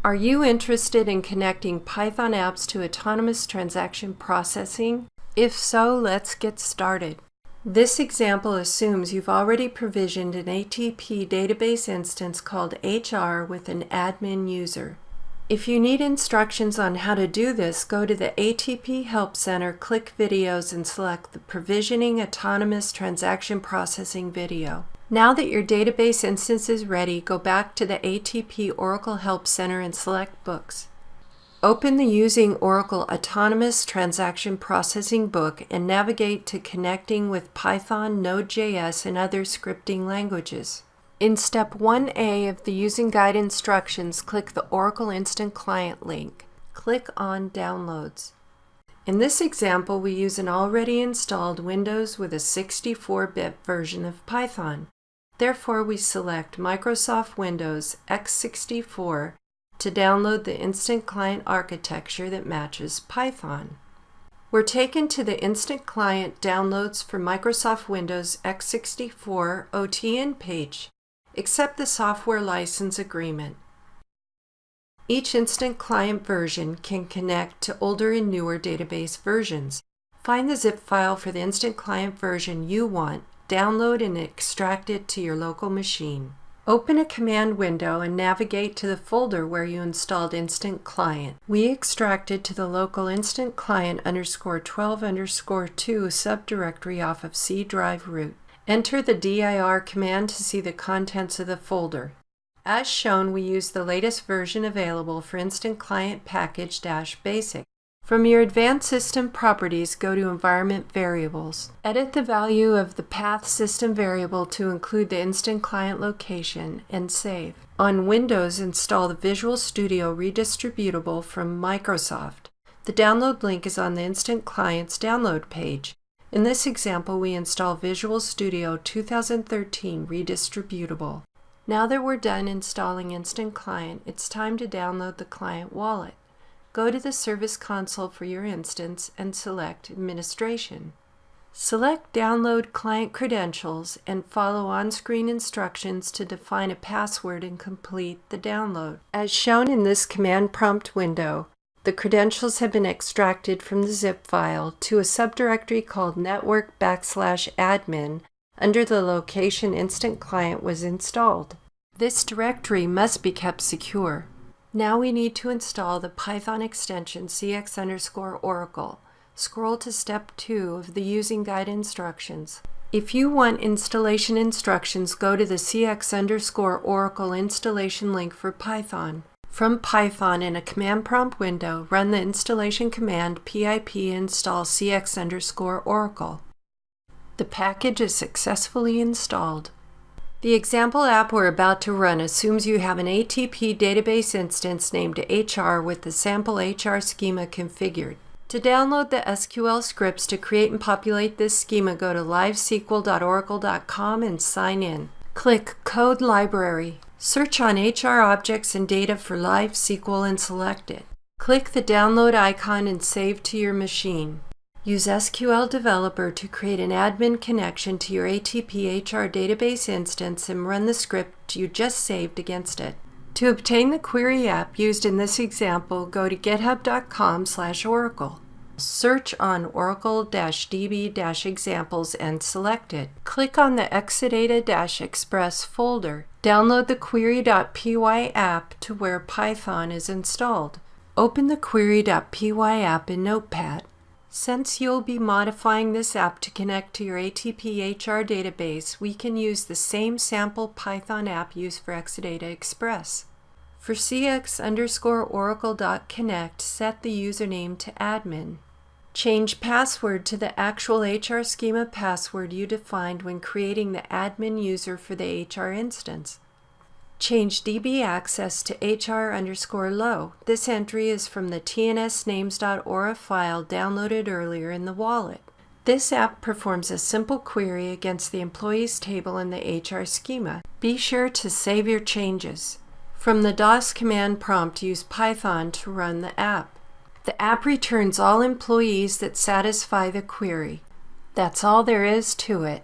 Are you interested in connecting Python apps to autonomous transaction processing? If so, let's get started. This example assumes you've already provisioned an ATP database instance called HR with an admin user. If you need instructions on how to do this, go to the ATP Help Center, click Videos, and select the Provisioning Autonomous Transaction Processing video. Now that your database instance is ready, go back to the ATP Oracle Help Center and select Books. Open the Using Oracle Autonomous Transaction Processing book and navigate to Connecting with Python, Node.js, and other scripting languages. In Step 1A of the Using Guide instructions, click the Oracle Instant Client link. Click on Downloads. In this example, we use an already installed Windows with a 64-bit version of Python. Therefore, we select Microsoft Windows x64 to download the Instant Client architecture that matches Python. We're taken to the Instant Client Downloads for Microsoft Windows x64 OTN page. Accept the software license agreement. Each Instant Client version can connect to older and newer database versions. Find the zip file for the Instant Client version you want, download and extract it to your local machine. Open a command window and navigate to the folder where you installed Instant Client. We extracted to the local Instant Client _12_2 subdirectory off of C drive root. Enter the dir command to see the contents of the folder. As shown, we use the latest version available for Instant Client package-basic. From your Advanced System Properties, go to Environment Variables. Edit the value of the path system variable to include the Instant Client location and save. On Windows, install the Visual Studio Redistributable from Microsoft. The download link is on the Instant Client's download page. In this example, we install Visual Studio 2013 Redistributable. Now that we're done installing Instant Client, it's time to download the client wallet. Go to the Service Console for your instance and select Administration. Select Download Client Credentials and follow on-screen instructions to define a password and complete the download. As shown in this command prompt window, the credentials have been extracted from the zip file to a subdirectory called network/admin under the location Instant Client was installed. This directory must be kept secure. Now we need to install the Python extension cx_oracle. Scroll to Step 2 of the Using Guide instructions. If you want installation instructions, go to the cx_oracle installation link for Python. From Python, in a command prompt window, run the installation command pip install cx_oracle. The package is successfully installed. The example app we're about to run assumes you have an ATP database instance named HR with the sample HR schema configured. To download the SQL scripts to create and populate this schema, go to livesql.oracle.com and sign in. Click Code Library. Search on HR objects and data for LiveSQL and select it. Click the download icon and save to your machine. Use SQL Developer to create an admin connection to your ATP HR database instance and run the script you just saved against it. To obtain the query app used in this example, go to github.com/oracle. Search on Oracle-DB-examples and select it. Click on the Exadata-Express folder. Download the query.py app to where Python is installed. Open the query.py app in Notepad. Since you'll be modifying this app to connect to your ATP HR database, we can use the same sample Python app used for Exadata Express. For cx_oracle.connect, set the username to admin. Change password to the actual HR schema password you defined when creating the admin user for the HR instance. Change DB access to HR_low. This entry is from the tnsnames.ora file downloaded earlier in the wallet. This app performs a simple query against the employees table in the HR schema. Be sure to save your changes. From the DOS command prompt, use Python to run the app. The app returns all employees that satisfy the query. That's all there is to it.